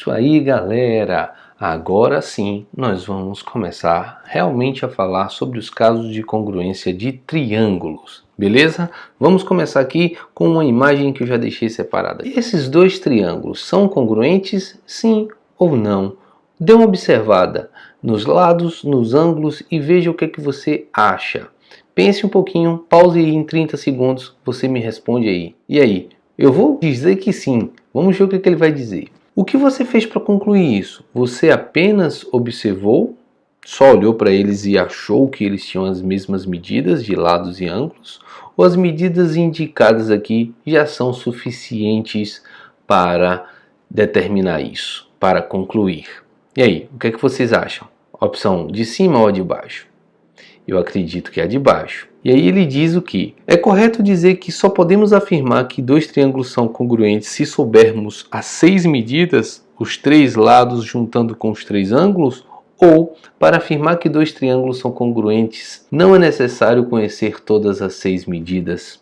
Isso aí, galera! Agora sim, nós vamos começar realmente a falar sobre os casos de congruência de triângulos, beleza? Vamos começar aqui com uma imagem que eu já deixei separada. Esses dois triângulos são congruentes, sim ou não? Dê uma observada nos lados, nos ângulos e veja o que é que você acha. Pense um pouquinho, pause aí em 30 segundos, você me responde aí. E aí? Eu vou dizer que sim. Vamos ver o que é que ele vai dizer. O que você fez para concluir isso? Você apenas observou, só olhou para eles e achou que eles tinham as mesmas medidas de lados e ângulos? Ou as medidas indicadas aqui já são suficientes para determinar isso, para concluir? E aí, o que é que vocês acham? Opção de cima ou de baixo? Eu acredito que é a de baixo. E aí ele diz o que? É correto dizer que só podemos afirmar que dois triângulos são congruentes se soubermos as 6 medidas, os 3 lados juntando com os 3 ângulos? Ou, para afirmar que dois triângulos são congruentes, não é necessário conhecer todas as 6 medidas?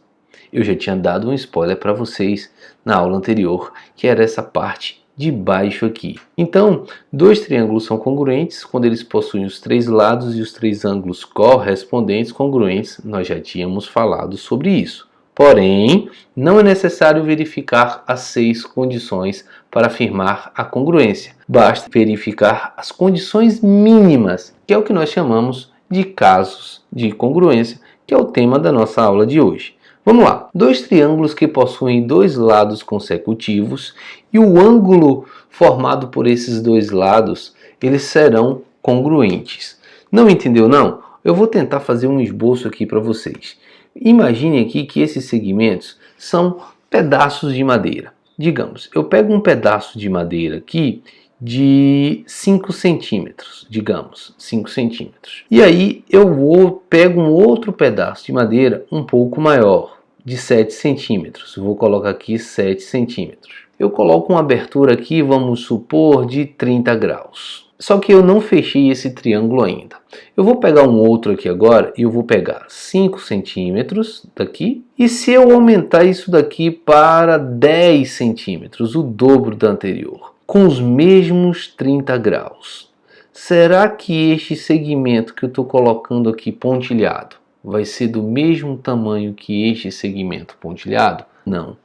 Eu já tinha dado um spoiler para vocês na aula anterior, que era essa parte de baixo aqui. Então, dois triângulos são congruentes quando eles possuem os 3 lados e os 3 ângulos correspondentes congruentes. Nós já tínhamos falado sobre isso. Porém, não é necessário verificar as 6 condições para afirmar a congruência. Basta verificar as condições mínimas, que é o que nós chamamos de casos de congruência, que é o tema da nossa aula de hoje. Vamos lá, dois triângulos que possuem 2 lados consecutivos e o ângulo formado por esses 2 lados, eles serão congruentes. Não entendeu não? Eu vou tentar fazer um esboço aqui para vocês. Imagine aqui que esses segmentos são pedaços de madeira. Digamos, eu pego um pedaço de madeira aqui de 5 centímetros, digamos, 5 centímetros. E aí eu pego um outro pedaço de madeira um pouco maior, de 7 centímetros. Vou colocar aqui 7 centímetros. Eu coloco uma abertura aqui, vamos supor, de 30 graus. Só que eu não fechei esse triângulo ainda. Eu vou pegar um outro aqui agora e eu vou pegar 5 centímetros daqui. E se eu aumentar isso daqui para 10 centímetros, o dobro da anterior, com os mesmos 30 graus, será que este segmento que eu estou colocando aqui pontilhado vai ser do mesmo tamanho que este segmento pontilhado? Não.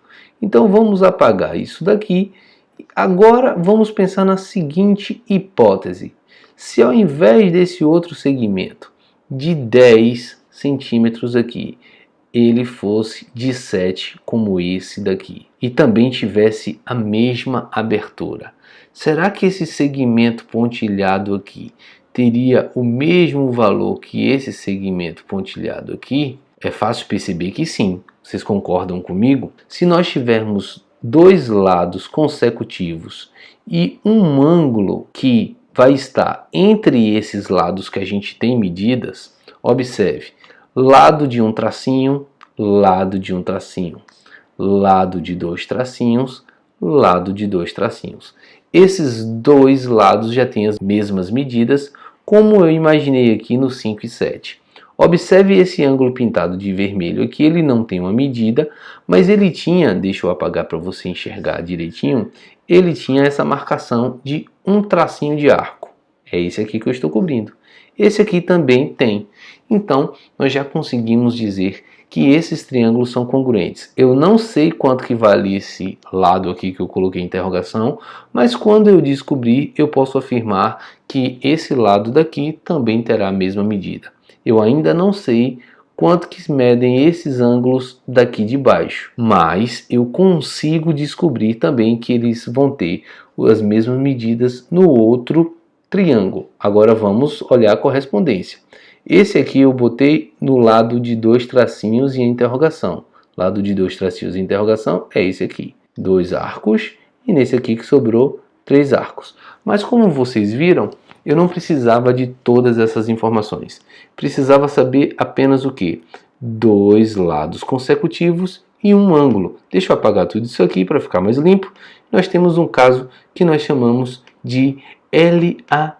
Então vamos apagar isso daqui. Agora vamos pensar na seguinte hipótese. Se ao invés desse outro segmento de 10 centímetros aqui, ele fosse de 7 como esse daqui e também tivesse a mesma abertura, será que esse segmento pontilhado aqui teria o mesmo valor que esse segmento pontilhado aqui? É fácil perceber que sim. Vocês concordam comigo? Se nós tivermos 2 lados consecutivos e um ângulo que vai estar entre esses lados que a gente tem medidas, observe, lado de um tracinho, lado de um tracinho, lado de 2 tracinhos, lado de 2 tracinhos. Esses 2 lados já têm as mesmas medidas, como eu imaginei aqui no 5 e 7. Observe esse ângulo pintado de vermelho aqui, ele não tem uma medida, mas ele tinha, deixa eu apagar para você enxergar direitinho, ele tinha essa marcação de um tracinho de arco. É esse aqui que eu estou cobrindo. Esse aqui também tem. Então, nós já conseguimos dizer que esses triângulos são congruentes. Eu não sei quanto que vale esse lado aqui que eu coloquei em interrogação, mas quando eu descobrir, eu posso afirmar que esse lado daqui também terá a mesma medida. Eu ainda não sei quanto que medem esses ângulos daqui de baixo, mas eu consigo descobrir também que eles vão ter as mesmas medidas no outro triângulo. Agora vamos olhar a correspondência. Esse aqui eu botei no lado de 2 tracinhos e interrogação. Lado de 2 tracinhos e interrogação é esse aqui. 2 arcos e nesse aqui que sobrou 3 arcos. Mas como vocês viram, eu não precisava de todas essas informações. Precisava saber apenas o que? 2 lados consecutivos e um ângulo. Deixa eu apagar tudo isso aqui para ficar mais limpo. Nós temos um caso que nós chamamos de LAL.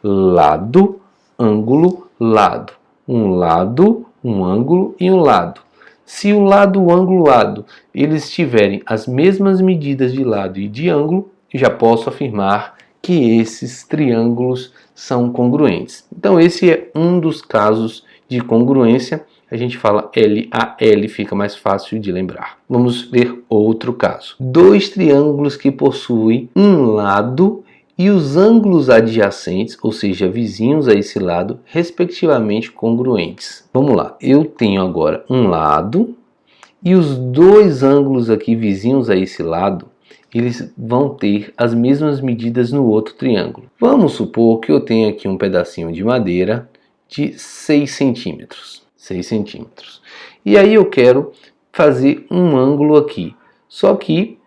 Lado, ângulo, lado. Um lado, um ângulo e um lado. Se o lado, o ângulo, lado, eles tiverem as mesmas medidas de lado e de ângulo, já posso afirmar que esses triângulos são congruentes. Então esse é um dos casos de congruência. A gente fala LAL, fica mais fácil de lembrar. Vamos ver outro caso. Dois triângulos que possuem um lado e os ângulos adjacentes, ou seja, vizinhos a esse lado, respectivamente congruentes. Vamos lá, eu tenho agora um lado e os dois ângulos aqui vizinhos a esse lado, eles vão ter as mesmas medidas no outro triângulo. Vamos supor que eu tenho aqui um pedacinho de madeira de 6 centímetros. 6 centímetros. E aí eu quero fazer um ângulo aqui. Só que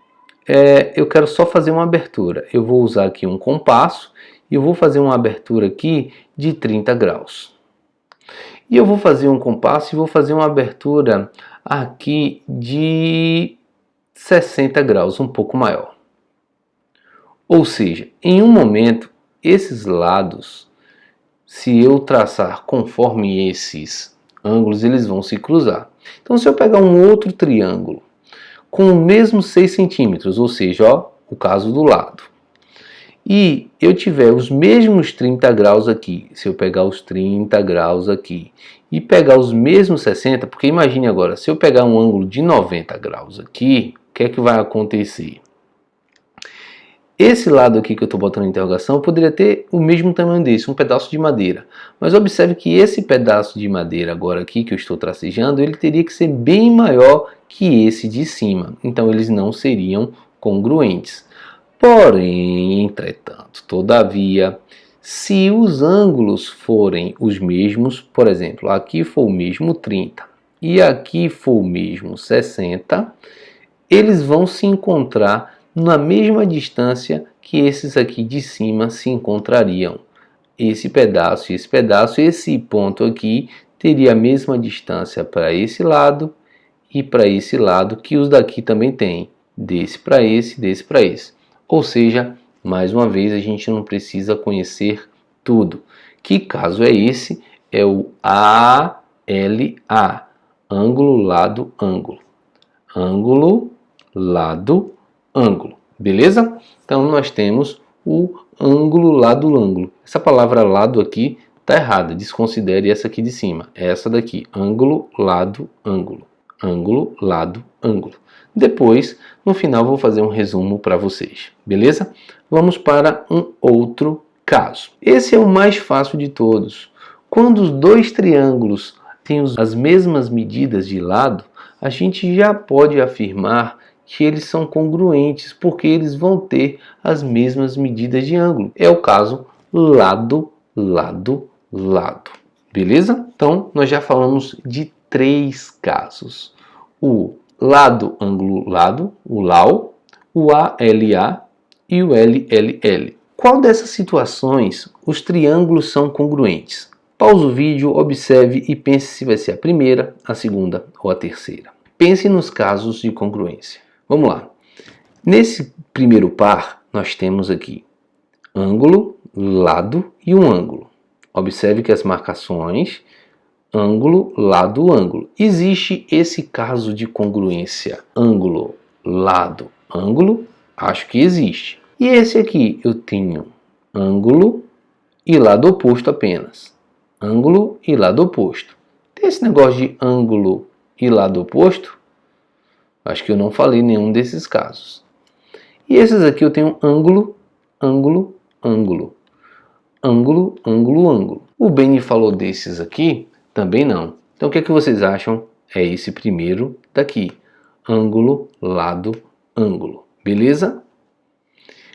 eu quero só fazer uma abertura. Eu vou usar aqui um compasso e eu vou fazer uma abertura aqui de 30 graus. E eu vou fazer um compasso e vou fazer uma abertura aqui de 60 graus, um pouco maior. Ou seja, em um momento, esses lados, se eu traçar conforme esses ângulos, eles vão se cruzar. Então, se eu pegar um outro triângulo com o mesmo 6 centímetros, ou seja, ó, o caso do lado, e eu tiver os mesmos 30 graus aqui, se eu pegar os 30 graus aqui e pegar os mesmos 60, porque imagine agora, se eu pegar um ângulo de 90 graus aqui, o que é que vai acontecer? Esse lado aqui que eu estou botando em interrogação poderia ter o mesmo tamanho desse, um pedaço de madeira. Mas observe que esse pedaço de madeira agora aqui que eu estou tracejando, ele teria que ser bem maior que esse de cima. Então eles não seriam congruentes. Porém, entretanto, todavia, se os ângulos forem os mesmos, por exemplo, aqui for o mesmo 30 e aqui for o mesmo 60, eles vão se encontrar na mesma distância que esses aqui de cima se encontrariam. Esse pedaço e esse pedaço, esse ponto aqui teria a mesma distância para esse lado e para esse lado que os daqui também têm. Desse para esse, desse para esse. Ou seja, mais uma vez a gente não precisa conhecer tudo. Que caso é esse? É o ALA, ângulo, lado, ângulo. Ângulo, lado, ângulo. Beleza? Então nós temos o ângulo, lado, ângulo. Essa palavra lado aqui está errada. Desconsidere essa aqui de cima. É essa daqui. Ângulo, lado, ângulo. Ângulo, lado, ângulo. Depois, no final, vou fazer um resumo para vocês. Beleza? Vamos para um outro caso. Esse é o mais fácil de todos. Quando os dois triângulos têm as mesmas medidas de lado, a gente já pode afirmar que eles são congruentes, porque eles vão ter as mesmas medidas de ângulo. É o caso lado, lado, lado. Beleza? Então, nós já falamos de 3 casos. O lado, ângulo, lado, o LAO, o ALA e o LLL. Qual dessas situações os triângulos são congruentes? Pause o vídeo, observe e pense se vai ser a primeira, a segunda ou a terceira. Pense nos casos de congruência. Vamos lá. Nesse primeiro par, nós temos aqui ângulo, lado e um ângulo. Observe que as marcações, ângulo, lado, ângulo. Existe esse caso de congruência ângulo, lado, ângulo? Acho que existe. E esse aqui eu tenho ângulo e lado oposto apenas. Ângulo e lado oposto. Tem esse negócio de ângulo e lado oposto? Acho que eu não falei nenhum desses casos. E esses aqui eu tenho ângulo, ângulo, ângulo. Ângulo, ângulo, ângulo. O Beni falou desses aqui? Também não. Então o que é que vocês acham? É esse primeiro daqui. Ângulo, lado, ângulo. Beleza?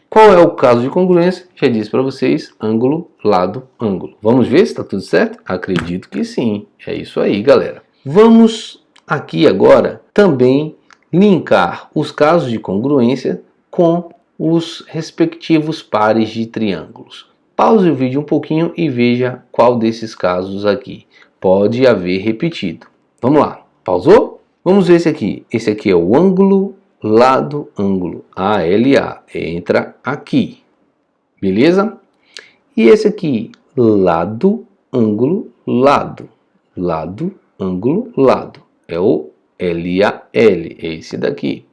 Qual é o caso de congruência? Já disse para vocês, ângulo, lado, ângulo. Vamos ver se está tudo certo? Acredito que sim. É isso aí, galera. Vamos aqui agora também linkar os casos de congruência com os respectivos pares de triângulos. Pause o vídeo um pouquinho e veja qual desses casos aqui pode haver repetido. Vamos lá. Pausou? Vamos ver esse aqui. Esse aqui é o ângulo, lado, ângulo. ALA. Entra aqui. Beleza? E esse aqui, lado, ângulo, lado. Lado, ângulo, lado. É o LAL. Esse daqui.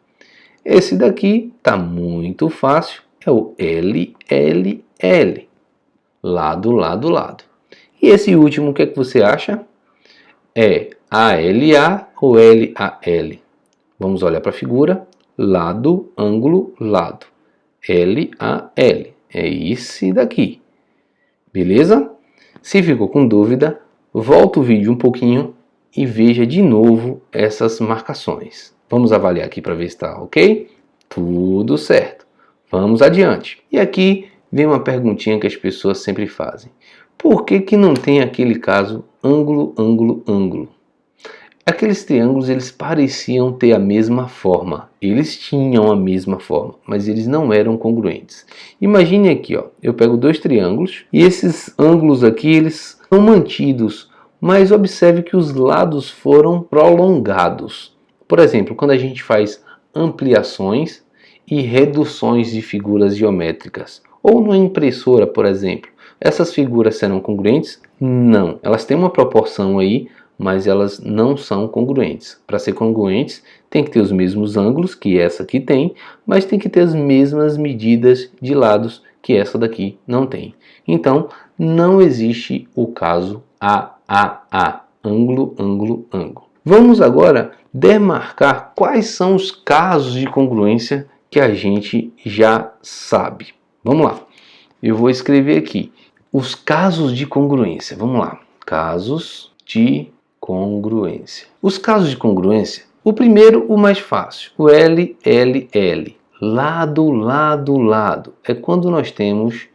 Esse daqui tá muito fácil. é o L, L, L. Lado, lado, lado. E esse último, o que é que você acha? É ALA ou LAL? Vamos olhar para a figura. Lado, ângulo, lado. LAL. É esse daqui. Beleza? Se ficou com dúvida, volta o vídeo um pouquinho e veja de novo essas marcações. Vamos avaliar aqui para ver se está ok? Tudo certo. Vamos adiante. E aqui vem uma perguntinha que as pessoas sempre fazem. Por que que não tem aquele caso ângulo, ângulo, ângulo? Aqueles triângulos, eles pareciam ter a mesma forma. Eles tinham a mesma forma, mas eles não eram congruentes. Imagine aqui, ó, eu pego dois triângulos e esses ângulos aqui, eles são mantidos, mas observe que os lados foram prolongados. Por exemplo, quando a gente faz ampliações e reduções de figuras geométricas, ou numa impressora, por exemplo, essas figuras serão congruentes? Não, elas têm uma proporção aí, mas elas não são congruentes. Para ser congruentes, tem que ter os mesmos ângulos que essa aqui tem, mas tem que ter as mesmas medidas de lados que essa daqui não tem. Então, não existe o caso AAA, ângulo, ângulo, ângulo. Vamos agora demarcar quais são os casos de congruência que a gente já sabe. Vamos lá. Eu vou escrever aqui os casos de congruência. Vamos lá. Casos de congruência. Os casos de congruência, o primeiro, o mais fácil, o L, L, L. Lado, lado, lado. É quando nós temos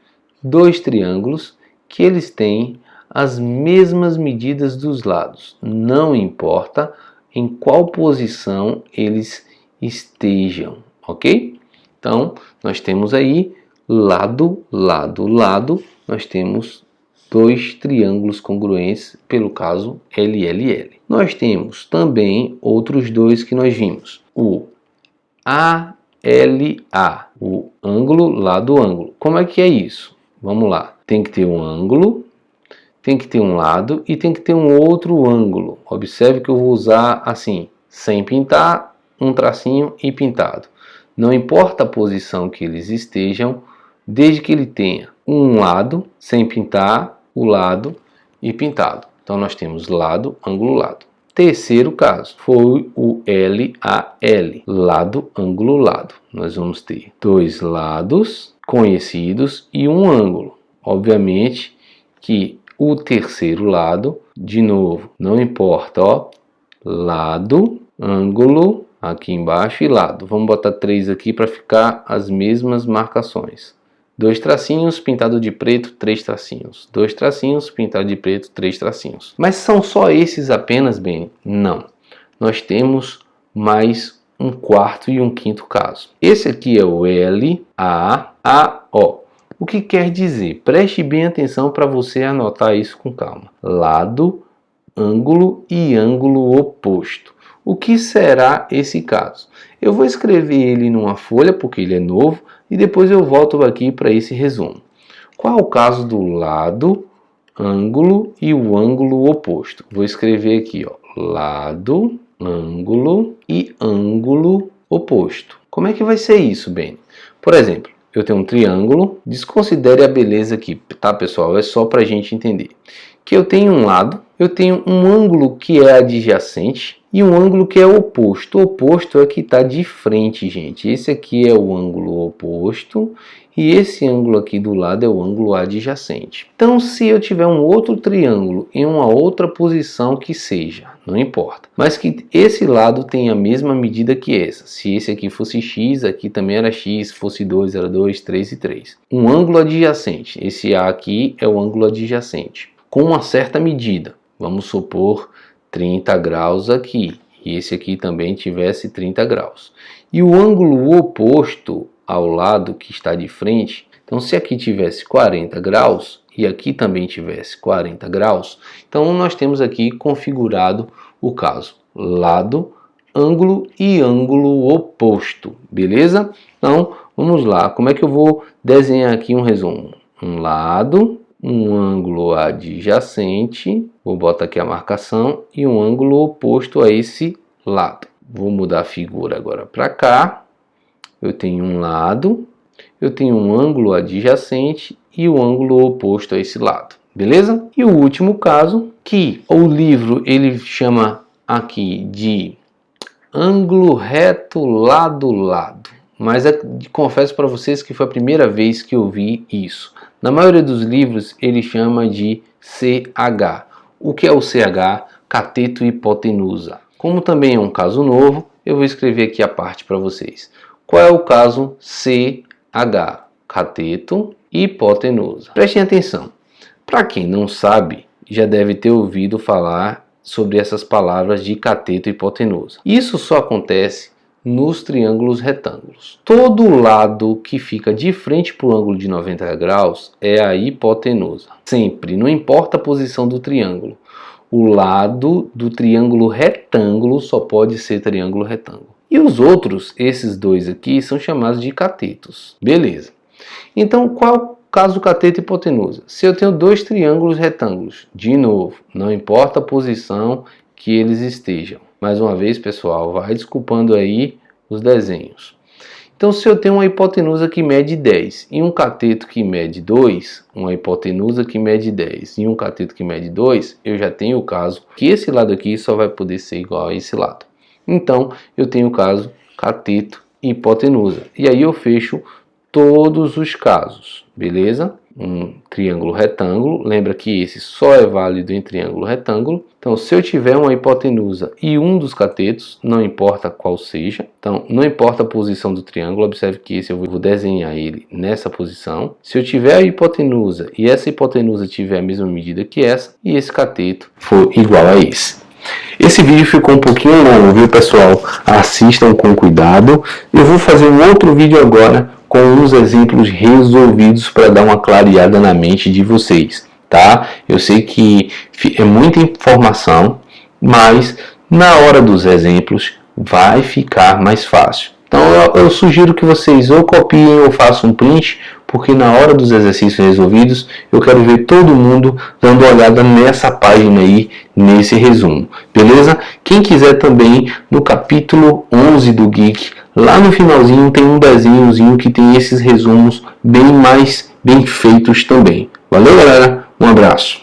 dois triângulos que eles têm as mesmas medidas dos lados. Não importa em qual posição eles estejam, ok? Então, nós temos aí lado, lado, lado. Nós temos dois triângulos congruentes pelo caso LLL. Nós temos também outros dois que nós vimos. O ALA, o ângulo lado ângulo. Como é que é isso? Vamos lá. Tem que ter um ângulo, tem que ter um lado e tem que ter um outro ângulo. Observe que eu vou usar assim, sem pintar, um tracinho e pintado. Não importa a posição que eles estejam, desde que ele tenha um lado, sem pintar, o lado e pintado. Então nós temos lado, ângulo, lado. Terceiro caso foi o LAL, lado, ângulo, lado. Nós vamos ter dois lados conhecidos e um ângulo. Obviamente que o terceiro lado, de novo, não importa, ó, lado, ângulo, aqui embaixo e lado. Vamos botar 3 aqui para ficar as mesmas marcações. Dois tracinhos, pintado de preto, 3 tracinhos. Dois tracinhos, pintado de preto, 3 tracinhos. Mas são só esses apenas, bem? Não. Nós temos mais um quarto e um quinto caso. Esse aqui é o LAAO. O que quer dizer? Preste bem atenção para você anotar isso com calma. Lado, ângulo e ângulo oposto. O que será esse caso? Eu vou escrever ele numa folha, porque ele é novo, e depois eu volto aqui para esse resumo. Qual é o caso do lado, ângulo e o ângulo oposto? Vou escrever aqui, ó, lado, ângulo e ângulo oposto. Como é que vai ser isso, bem? Por exemplo, eu tenho um triângulo, desconsidere a beleza aqui, tá, pessoal? É só para a gente entender. Que eu tenho um lado, eu tenho um ângulo que é adjacente e um ângulo que é oposto. O oposto é que está de frente, gente. Esse aqui é o ângulo oposto e esse ângulo aqui do lado é o ângulo adjacente. Então, se eu tiver um outro triângulo em uma outra posição que seja, não importa, mas que esse lado tenha a mesma medida que essa. Se esse aqui fosse x, aqui também era x, se fosse 2, era 2, 3 e 3. Um ângulo adjacente, esse A aqui é o ângulo adjacente, com uma certa medida. Vamos supor 30 graus aqui, e esse aqui também tivesse 30 graus. E o ângulo oposto ao lado que está de frente, então se aqui tivesse 40 graus e aqui também tivesse 40 graus, então nós temos aqui configurado o caso lado, ângulo e ângulo oposto, beleza? Então vamos lá, como é que eu vou desenhar aqui um resumo? Um lado, um ângulo adjacente, vou botar aqui a marcação, e um ângulo oposto a esse lado. Vou mudar a figura agora para cá. Eu tenho um lado eu tenho um ângulo adjacente e o ângulo oposto a esse lado, beleza? E o último caso, que o livro ele chama aqui de ângulo reto lado-lado, mas confesso para vocês que foi a primeira vez que eu vi isso. Na maioria dos livros ele chama de CH. O que é o CH? Cateto e hipotenusa. Como também é um caso novo, eu vou escrever aqui a parte para vocês. Qual é o caso CH? Cateto e hipotenusa. Prestem atenção. Para quem não sabe, já deve ter ouvido falar sobre essas palavras de cateto e hipotenusa. Isso só acontece nos triângulos retângulos. Todo lado que fica de frente para o ângulo de 90 graus é a hipotenusa. Sempre, não importa a posição do triângulo. O lado do triângulo retângulo só pode ser triângulo retângulo. E os outros, esses dois aqui, são chamados de catetos. Beleza. Então, qual é o caso do cateto e hipotenusa? Se eu tenho dois triângulos retângulos, de novo, não importa a posição que eles estejam. Mais uma vez, pessoal, vai desculpando aí os desenhos. Então, se eu tenho uma hipotenusa que mede 10 e um cateto que mede 2, uma hipotenusa que mede 10 e um cateto que mede 2, eu já tenho o caso que esse lado aqui só vai poder ser igual a esse lado. Então, eu tenho o caso cateto e hipotenusa. E aí eu fecho todos os casos, beleza? Um triângulo retângulo, lembra que esse só é válido em triângulo retângulo. Então, se eu tiver uma hipotenusa e um dos catetos, não importa qual seja, então não importa a posição do triângulo, observe que esse eu vou desenhar ele nessa posição. Se eu tiver a hipotenusa e essa hipotenusa tiver a mesma medida que essa, e esse cateto for igual a esse. Esse vídeo ficou um pouquinho longo, viu, pessoal? Assistam com cuidado. Eu vou fazer um outro vídeo agora com uns exemplos resolvidos para dar uma clareada na mente de vocês, tá? Eu sei que é muita informação, mas na hora dos exemplos vai ficar mais fácil. Então eu sugiro que vocês ou copiem ou façam um print, porque na hora dos exercícios resolvidos eu quero ver todo mundo dando uma olhada nessa página aí, nesse resumo, beleza? Quem quiser também, no capítulo 11 do Geek, lá no finalzinho tem um desenhozinho que tem esses resumos bem feitos também. Valeu, galera? Um abraço.